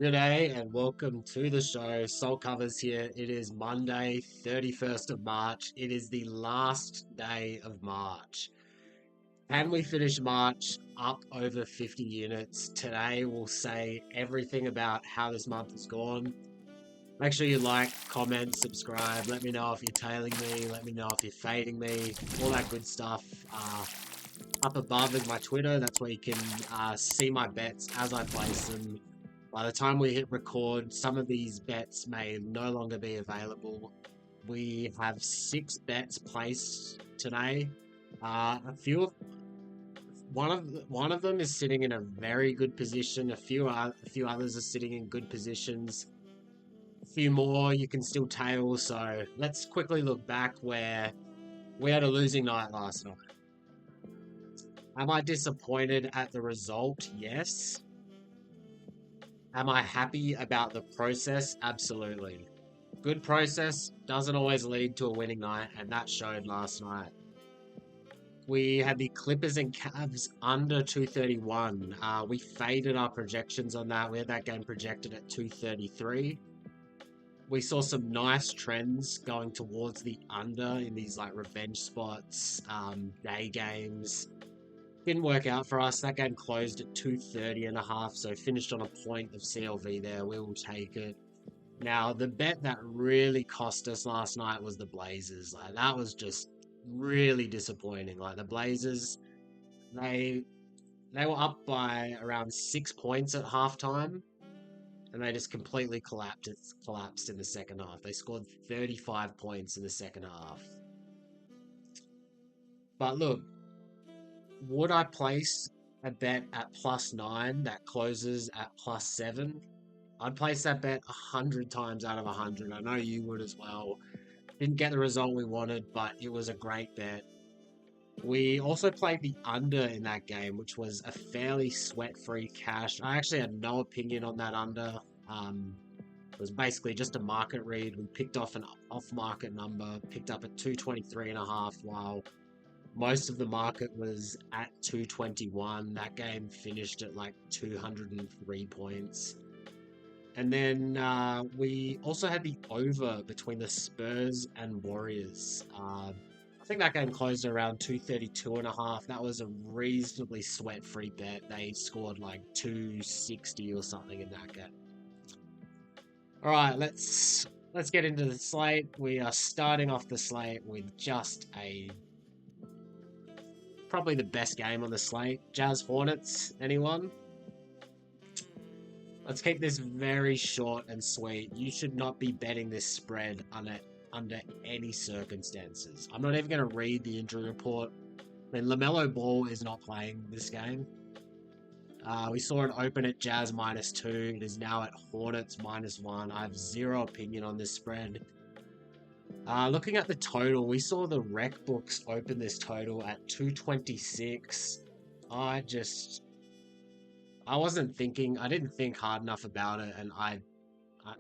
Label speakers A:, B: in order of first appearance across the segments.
A: Good day and welcome to the show. Soul Covers here. It is Monday, 31st of March. It is the last day of March. Can we finish March up over 50 units? Today we'll say everything about how this month has gone. Make sure you like, comment, subscribe. Let me know if you're tailing me. Let me know if you're fading me. All that good stuff. Up above is my Twitter. That's where you can see my bets as I place them. By the time we hit record, some of these bets may no longer be available. We have 6 bets placed today. A few of one of them is sitting in a very good position. A few others are sitting in good positions. A few more you can still tail. So let's quickly look back where we had a losing night last night. Am I disappointed at the result? Yes. Am I happy about the process? Absolutely. Good process doesn't always lead to a winning night, and that showed last night. We had the Clippers and Cavs under 231. We faded our projections on that. We had that game projected at 233. We saw some nice trends going towards the under in these like revenge spots, day games. Didn't work out for us. That game closed at 230.5, so finished on a point of CLV there. We will take it. Now, the bet that really cost us last night was the Blazers. Like, that was just really disappointing. Like, the Blazers, they they were up by around 6 points at halftime, and they just completely collapsed in the second half. They scored 35 points in the second half. But look, would I place a bet at +9 that closes at +7? I'd place that bet 100 times out of 100. I know you would as well. Didn't get the result we wanted, but it was a great bet. We also played the under in that game, which was a fairly sweat-free cash. I actually had no opinion on that under. It was basically just a market read. We picked off an off-market number, picked up at 223.5, while most of the market was at 221. That game finished at like 203 points. And then we also had the over between the Spurs and Warriors. I think that game closed around 232.5. That was a reasonably sweat-free bet. They scored like 260 or something in that game. All right, let's get into the slate. We are starting off the slate with just probably the best game on the slate. Jazz Hornets, anyone? Let's keep this very short and sweet. You should not be betting this spread under any circumstances. I'm not even going to read the injury report. I mean, LaMelo Ball is not playing this game. We saw it open at Jazz -2. It is now at Hornets -1. I have zero opinion on this spread. Looking at the total, we saw the rec books open this total at 226. I didn't think hard enough about it, and I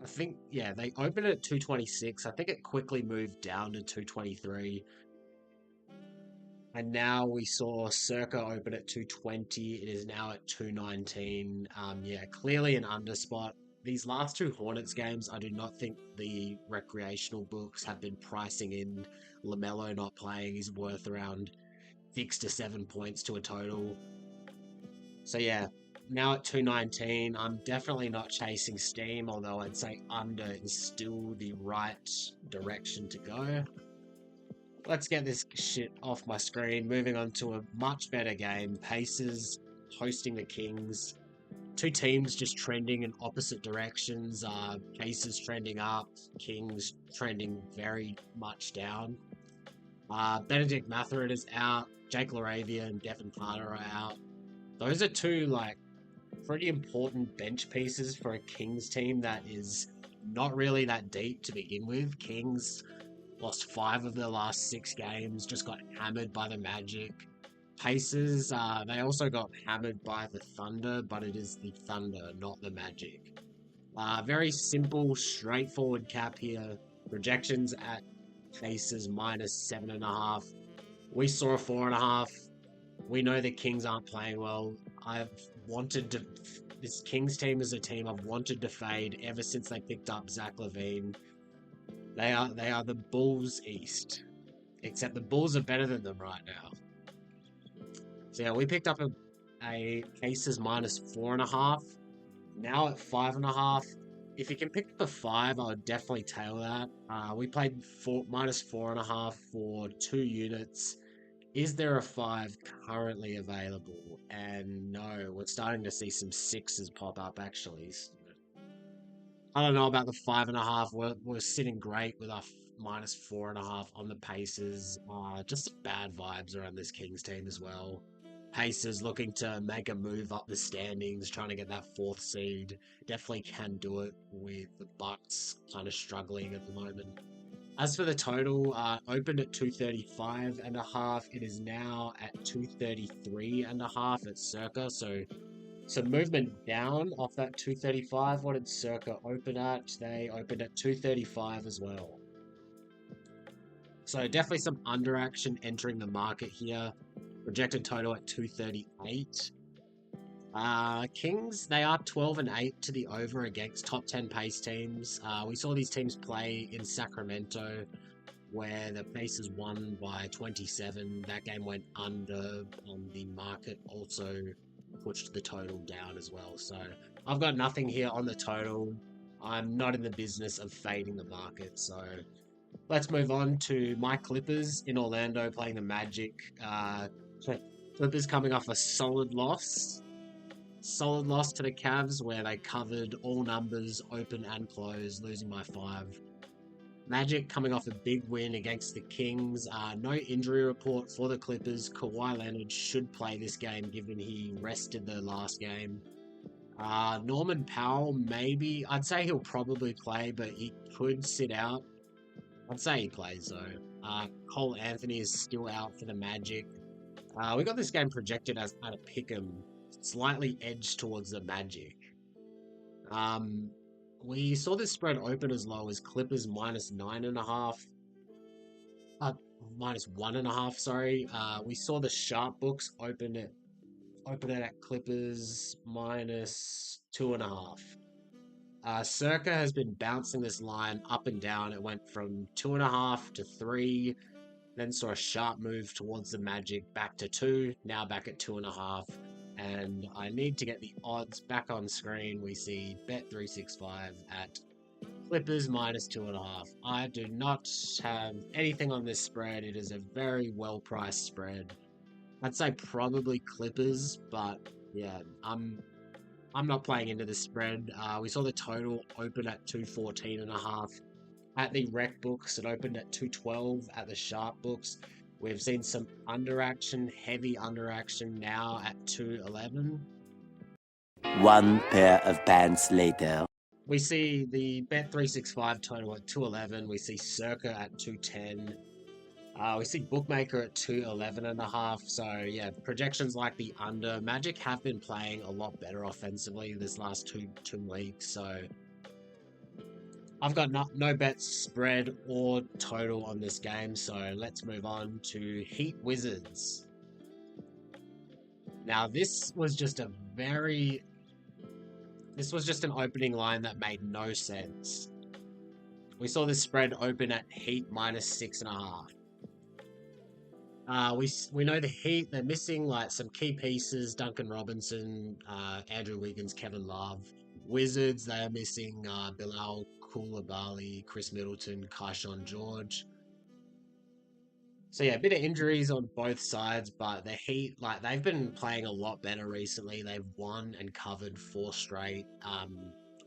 A: think, yeah, they opened it at 226. I think it quickly moved down to 223. And now we saw Circa open at 220. It is now at 219. Yeah, clearly an underspot. These last two Hornets games, I do not think the recreational books have been pricing in LaMelo not playing. He's worth around 6 to 7 points to a total. So yeah, now at 219, I'm definitely not chasing steam, although I'd say under is still the right direction to go. Let's get this shit off my screen. Moving on to a much better game. Pacers hosting the Kings. Two teams just trending in opposite directions. Pacers trending up, Kings trending very much down. Benedict Mathurin is out. Jake LaRavia and Devin Carter are out. Those are two like pretty important bench pieces for a Kings team that is not really that deep to begin with. Kings lost 5 of their last 6 games, just got hammered by the Magic. Pacers, they also got hammered by the Thunder, but it is the Thunder, not the Magic. Very simple, straightforward cap here. Projections at Pacers -7.5. We saw a 4.5. We know the Kings aren't playing well. I've wanted to this Kings team is a team I've wanted to fade ever since they picked up Zach LaVine. They are the Bulls East, except the Bulls are better than them right now. So yeah, we picked up a Pacers -4.5. Now at 5.5. If you can pick up a 5, I would definitely tail that. We played -4.5 for 2 units. Is there a 5 currently available? And no, we're starting to see some 6s pop up actually. I don't know about the 5.5. We're sitting great with our -4.5 on the Pacers. Just some bad vibes around this Kings team as well. Pacers looking to make a move up the standings, trying to get that 4th seed. Definitely can do it with the Bucks kind of struggling at the moment. As for the total, opened at 235.5. It is now at 233.5 at circa. So some movement down off that 235. What did circa open at? They opened at 235 as well. So definitely some under action entering the market here. Projected total at 238. Kings, they are 12-8 to the over against top 10 pace teams. We saw these teams play in Sacramento, where the Pacers won by 27. That game went under, and the market also pushed the total down as well. So I've got nothing here on the total. I'm not in the business of fading the market. So let's move on to my Clippers in Orlando playing the Magic. Clippers coming off a solid loss. Solid loss to the Cavs where they covered all numbers, open and close, losing by 5. Magic coming off a big win against the Kings. No injury report for the Clippers. Kawhi Leonard should play this game given he rested the last game. Norman Powell, maybe. I'd say he'll probably play, but he could sit out. I'd say he plays though. Cole Anthony is still out for the Magic. We got this game projected as at a pick'em, slightly edged towards the Magic. We saw this spread open as low as Clippers -9.5. -1.5, sorry. We saw the sharp books open it at Clippers -2.5. Circa has been bouncing this line up and down. It went from 2.5 to 3, then saw a sharp move towards the Magic, back to 2, now back at 2.5. And I need to get the odds back on screen. We see Bet365 at Clippers -2.5. I do not have anything on this spread. It is a very well-priced spread. I'd say probably Clippers, but yeah, I'm not playing into the spread. We saw the total open at 214.5. At the rec books, it opened at 212 at the sharp books. We've seen some under action, heavy under action now at 211.
B: One pair of pants later.
A: We see the Bet365 total at 211. We see Circa at 210. We see Bookmaker at 211.5. So yeah, projections like the under. Magic have been playing a lot better offensively this last two weeks. So I've got no bets spread or total on this game, so let's move on to Heat Wizards. Now, this was just an opening line that made no sense. We saw this spread open at Heat -6.5. We know the Heat, they're missing like some key pieces, Duncan Robinson, Andrew Wiggins, Kevin Love. Wizards, they are missing Bilal Coulibaly, Chris Middleton, Karshawn George. So yeah, a bit of injuries on both sides, but the Heat, like they've been playing a lot better recently. They've won and covered 4 straight.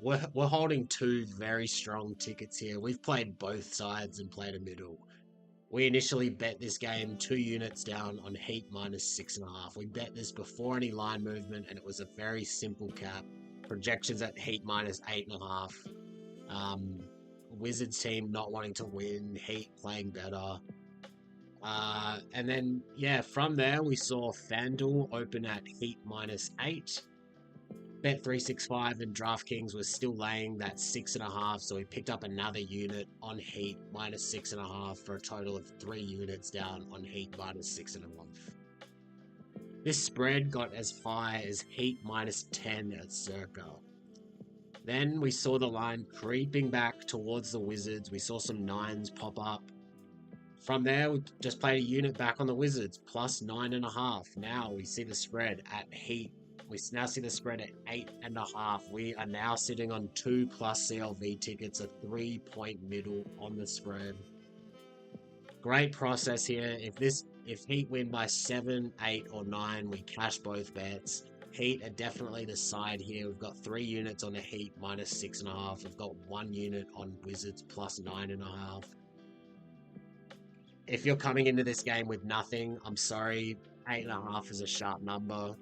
A: We're holding 2 very strong tickets here. We've played both sides and played a middle. We initially bet this game 2 units down on Heat -6.5. We bet this before any line movement, and it was a very simple cap. Projections at Heat -8.5. Wizards team not wanting to win, Heat playing better. And then, yeah, from there we saw FanDuel open at Heat -8. Bet365 and DraftKings was still laying that 6.5, so we picked up another unit on Heat -6.5 for a total of 3 units down on Heat -6.5. This spread got as high as Heat -10 at circa. Then we saw the line creeping back towards the Wizards. We saw some nines pop up. From there, we just played a unit back on the Wizards, +9.5. Now we see the spread at Heat. We now see the spread at 8.5. We are now sitting on 2+ CLV tickets, a 3-point middle on the spread. Great process here. If Heat win by 7, 8, or 9, we cash both bets. Heat are definitely the side here. We've got 3 units on the Heat -6.5. We've got 1 unit on Wizards +9.5. If you're coming into this game with nothing, I'm sorry, 8.5 is a sharp number.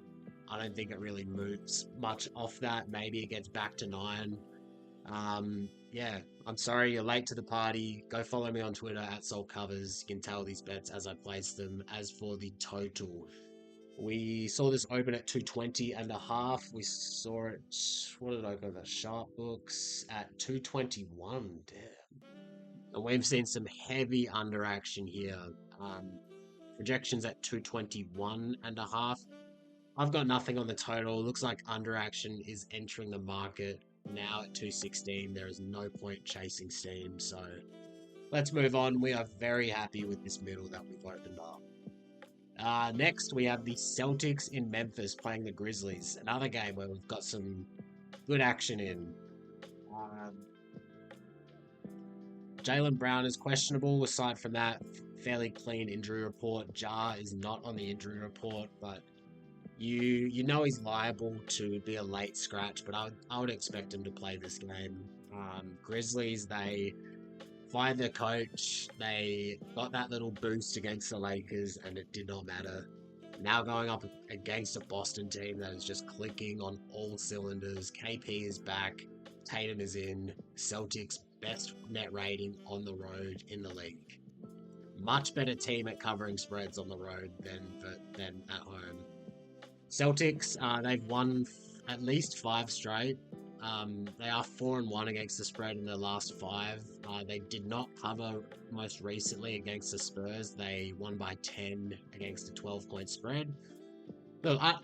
A: I don't think it really moves much off that. Maybe it gets back to 9. Yeah, I'm sorry, you're late to the party. Go follow me on Twitter at SaltCovers. You can tell these bets as I place them. As for the total, we saw this open at 220.5. We saw it, what did I go, the sharp books at 221. Damn. And we've seen some heavy under action here. Projections at 221.5. I've got nothing on the total. Looks like under action is entering the market now at 216. There is no point chasing steam. So let's move on. We are very happy with this middle that we've opened up. Next, we have the Celtics in Memphis playing the Grizzlies. Another game where we've got some good action in. Jaylen Brown is questionable. Aside from that, fairly clean injury report. Ja is not on the injury report, but you know he's liable to be a late scratch, but I would expect him to play this game. Grizzlies, they fired their coach. They got that little boost against the Lakers, and it did not matter. Now going up against a Boston team that is just clicking on all cylinders. KP is back. Tatum is in. Celtics best net rating on the road in the league. Much better team at covering spreads on the road than at home. Celtics, they've won at least 5 straight. They are 4-1 against the spread in their last 5. They did not cover most recently against the Spurs. They won by 10 against a 12-point spread. Look, I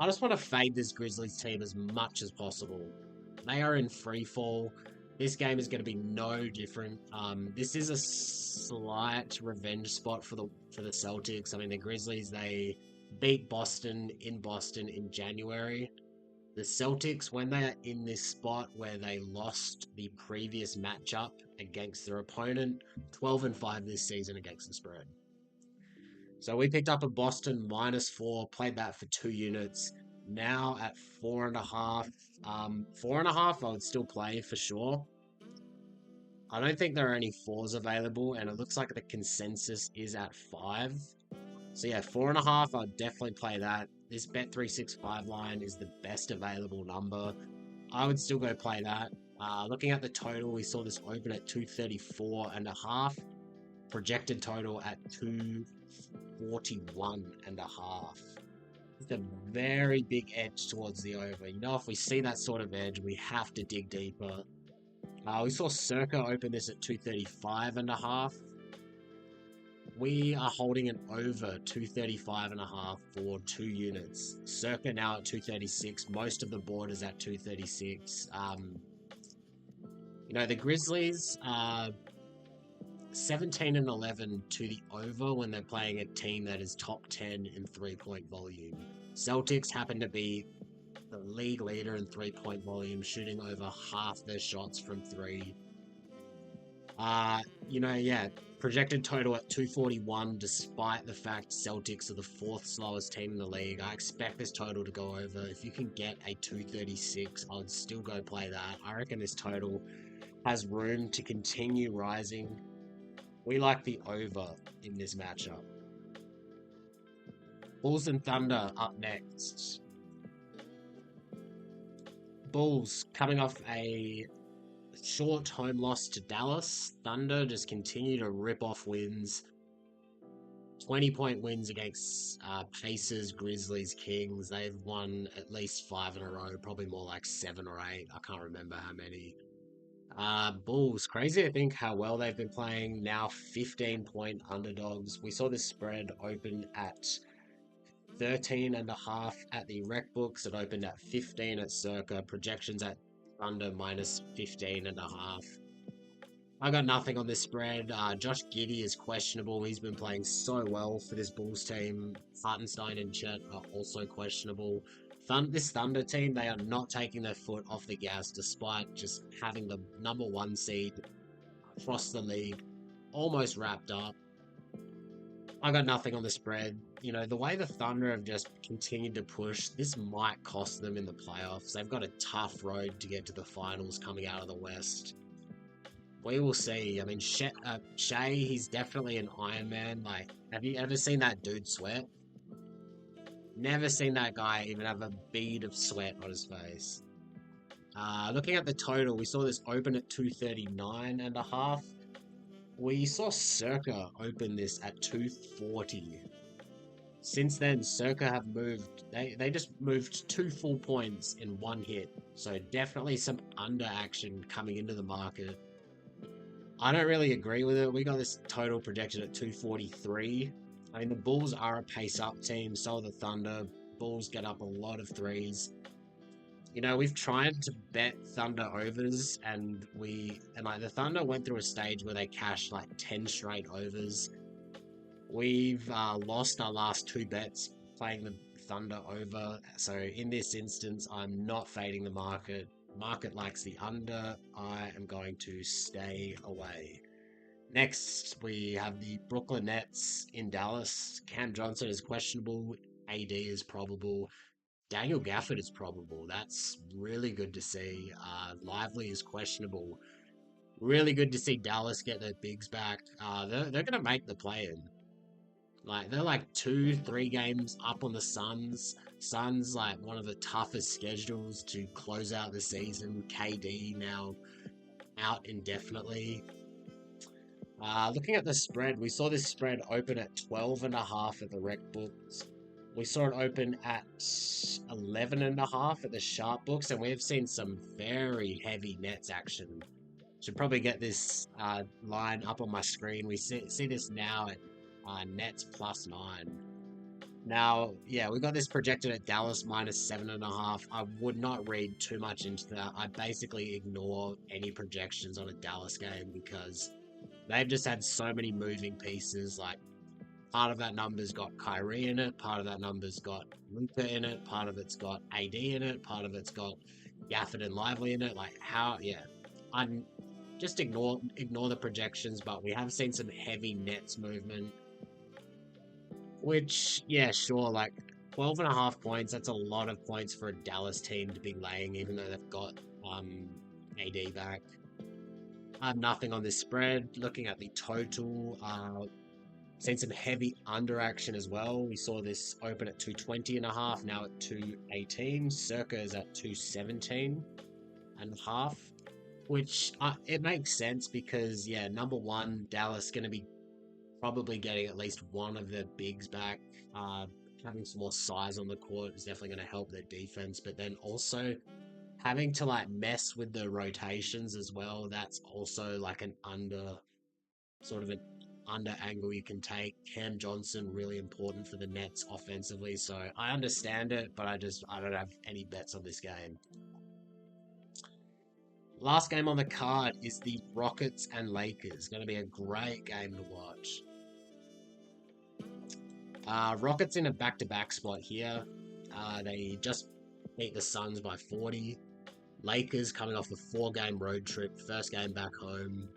A: just want to fade this Grizzlies team as much as possible. They are in free fall. This game is going to be no different. This is a slight revenge spot for the Celtics. I mean, the Grizzlies, they beat Boston in January. The Celtics, when they are in this spot where they lost the previous matchup against their opponent, 12-5 this season against the spread. So we picked up a Boston -4, played that for 2 units. Now at 4.5. 4.5 I would still play for sure. I don't think there are any 4s available, and it looks like the consensus is at 5. So yeah, 4.5, I'd definitely play that. This Bet365 line is the best available number. I would still go play that. Looking at the total, we saw this open at 234.5. Projected total at 241.5. It's a very big edge towards the over. You know, if we see that sort of edge, we have to dig deeper. We saw Circa open this at 235.5. We are holding an over 235.5 for 2 units. Circa now at 236. Most of the board is at 236. You know, the Grizzlies are 17-11 to the over when they're playing a team that is top 10 in 3-point volume. Celtics happen to be the league leader in 3-point volume, shooting over half their shots from 3. You know, yeah, projected total at 241, despite the fact Celtics are the 4th slowest team in the league. I expect this total to go over. If you can get a 236, I would still go play that. I reckon this total has room to continue rising. We like the over in this matchup. Bulls and Thunder up next. Bulls coming off a short home loss to Dallas. Thunder just continue to rip off wins. 20-point wins against Pacers, Grizzlies, Kings. They've won at least 5 in a row, probably more like 7 or 8. I can't remember how many. Bulls, crazy to think how well they've been playing. Now 15-point underdogs. We saw this spread open at 13.5 at the rec books. It opened at 15 at Circa. Projections at Thunder minus 15.5. I got nothing on this spread. Josh Giddey is questionable. He's been playing so well for this Bulls team. Hartenstein and Chet are also questionable. This Thunder team, they are not taking their foot off the gas despite just having the #1 seed across the league almost wrapped up. I got nothing on the spread. You know, the way the Thunder have just continued to push, this might cost them in the playoffs. They've got a tough road to get to the finals coming out of the West. We will see. I mean, Shea, he's definitely an Iron Man. Like, have you ever seen that dude sweat? Never seen that guy even have a bead of sweat on his face. Looking at the total, we saw this open at 239.5. We saw Circa open this at 240. Since then, Circa have moved. They just moved 2 full points in one hit. So definitely some under action coming into the market. I don't really agree with it. We got this total projected at 243. I mean, the Bulls are a pace-up team, so are the Thunder. Bulls get up a lot of threes. You know, we've tried to bet Thunder overs, and the Thunder went through a stage where they cashed like 10 straight overs. We've lost our last 2 bets playing the Thunder over. So in this instance, I'm not fading the market. Market likes the under. I am going to stay away. Next, we have the Brooklyn Nets in Dallas. Cam Johnson is questionable. AD is probable. Daniel Gafford is probable. That's really good to see. Lively is questionable. Really good to see Dallas get their bigs back. They're going to make the play-in. Like, they're like 2-3 games up on the Suns. Suns, like, one of the toughest schedules to close out the season. KD now out indefinitely. Looking at the spread, we saw this spread open at 12.5 at the rec books. We saw it open at 11.5 at the sharp books, and we've seen some very heavy Nets action. Should probably get this line up on my screen. We see this now at Nets +9. Now, yeah, we got this projected at Dallas -7.5. I would not read too much into that. I basically ignore any projections on a Dallas game because they've just had so many moving pieces. Like, part of that number's got Kyrie in it, part of that number's got Luka in it, part of it's got AD in it, part of it's got Gafford and Lively in it. Like, I'm just ignore the projections, but we have seen some heavy Nets movement. Which, yeah, sure, like 12.5 points, that's a lot of points for a Dallas team to be laying, even though they've got AD back. I have nothing on this spread. Looking at the total, seen some heavy under action as well. We saw this open at 220.5, now at 218. Circa is at 217.5, which it makes sense because, yeah, #1, Dallas going to be probably getting at least one of their bigs back. Having some more size on the court is definitely going to help their defense, but then also having to like mess with the rotations as well. That's also like an under angle you can take. Cam Johnson really important for the Nets offensively, so I understand it, but I don't have any bets on this game. Last game on the card is the Rockets and Lakers. Going to be a great game to watch. Rockets in a back-to-back spot here. They just beat the Suns by 40. Lakers coming off a 4-game road trip, first game back home.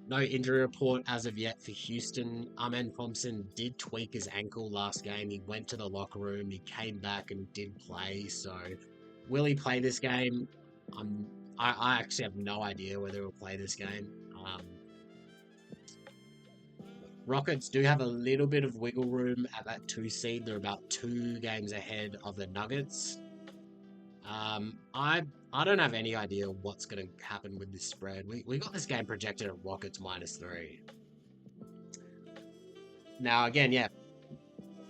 A: No injury report as of yet for Houston. Amen Thompson did tweak his ankle last game. He went to the locker room, he came back and did play. So, will he play this game? I actually have no idea whether he'll play this game. Rockets do have a little bit of wiggle room at that 2 seed. They're about 2 games ahead of the Nuggets. I don't have any idea what's going to happen with this spread. We got this game projected at Rockets -3. Now, again, yeah,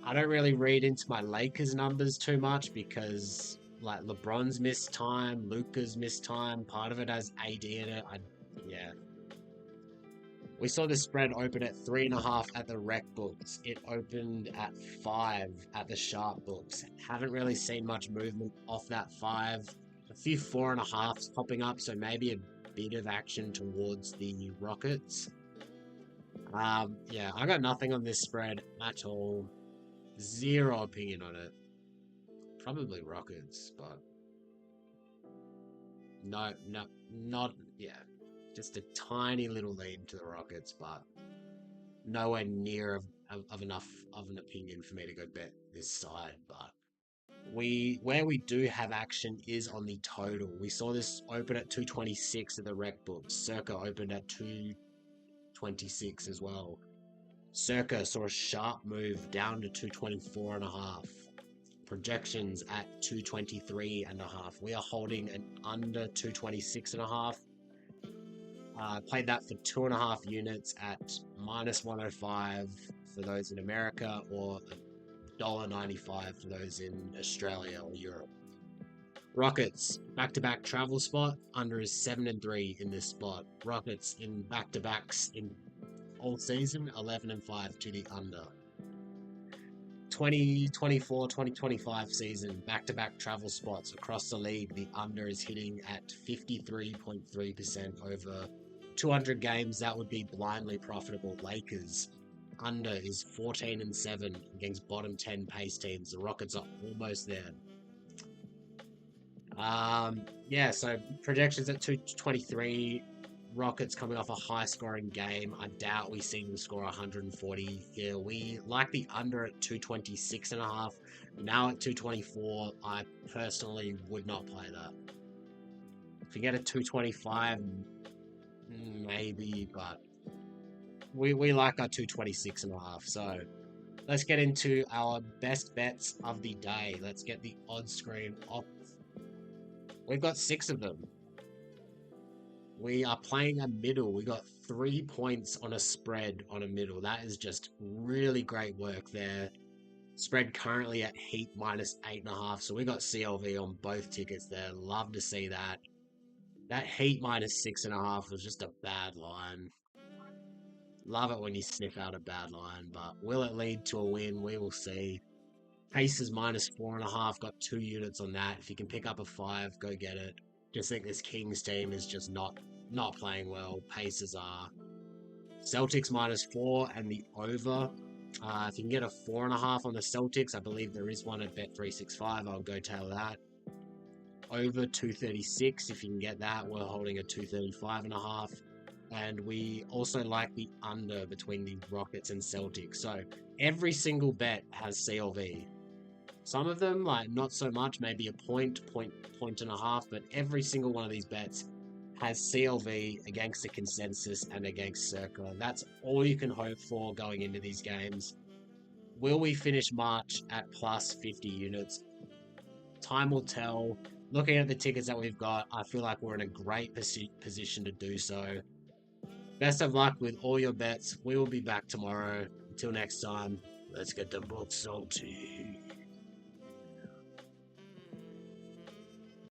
A: I don't really read into my Lakers numbers too much because, like, LeBron's missed time, Luka's missed time, part of it has AD in it. We saw the spread open at 3.5 at the rec books. It opened at 5 at the sharp books. Haven't really seen much movement off that 5. A few 4.5s popping up, so maybe a bit of action towards the Rockets. Yeah, I got nothing on this spread at all. Zero opinion on it. Probably Rockets, but no, not, yeah. Just a tiny little lean to the Rockets, but nowhere near of enough of an opinion for me to go bet this side. But where we do have action is on the total. We saw this open at 226 at the rec books. Circa opened at 226 as well. Circa saw a sharp move down to 224.5. Projections at 223.5. We are holding an under 226.5. Played that for 2.5 units at -105 for those in America, or $1.95 for those in Australia or Europe. Rockets, back-to-back travel spot. Under is 7-3 in this spot. Rockets in back-to-backs in all season, 11-5 to the under. 2024-2025 season, back-to-back travel spots across the league. The under is hitting at 53.3% over 200 games. That would be blindly profitable. Lakers under is 14-7 against bottom 10 pace teams. The Rockets are almost there. Yeah, so projections at 223. Rockets coming off a high-scoring game. I doubt we see them score 140 here. We like the under at 226.5. Now at 224, I personally would not play that. If you get a 225, maybe, but we like our 226.5. So let's get into our best bets of the day. Let's get the odds screen off. We've got 6 of them. We are playing a middle. We got 3 points on a spread on a middle. That is just really great work there. Spread currently at Heat -8.5. So we got CLV on both tickets there. Love to see that. That Heat -6.5 was just a bad line. Love it when you sniff out a bad line, but will it lead to a win? We will see. Pacers -4.5. Got 2 units on that. If you can pick up a 5, go get it. Just think this Kings team is just not playing well. Pacers are. Celtics -4 and the over. If you can get a 4.5 on the Celtics, I believe there is one at Bet365. I'll go tail that. Over 236. If you can get that, we're holding a 235.5. And we also like the under between the Rockets and Celtics. So every single bet has CLV. Some of them, like, not so much, maybe a point and a half, but every single one of these bets has CLV against the consensus and against Circa. That's all you can hope for going into these games. Will we finish March at plus 50 units? Time will tell. Looking at the tickets that we've got, I feel like we're in a great position to do so. Best of luck with all your bets. We will be back tomorrow. Until next time, let's get the books salty.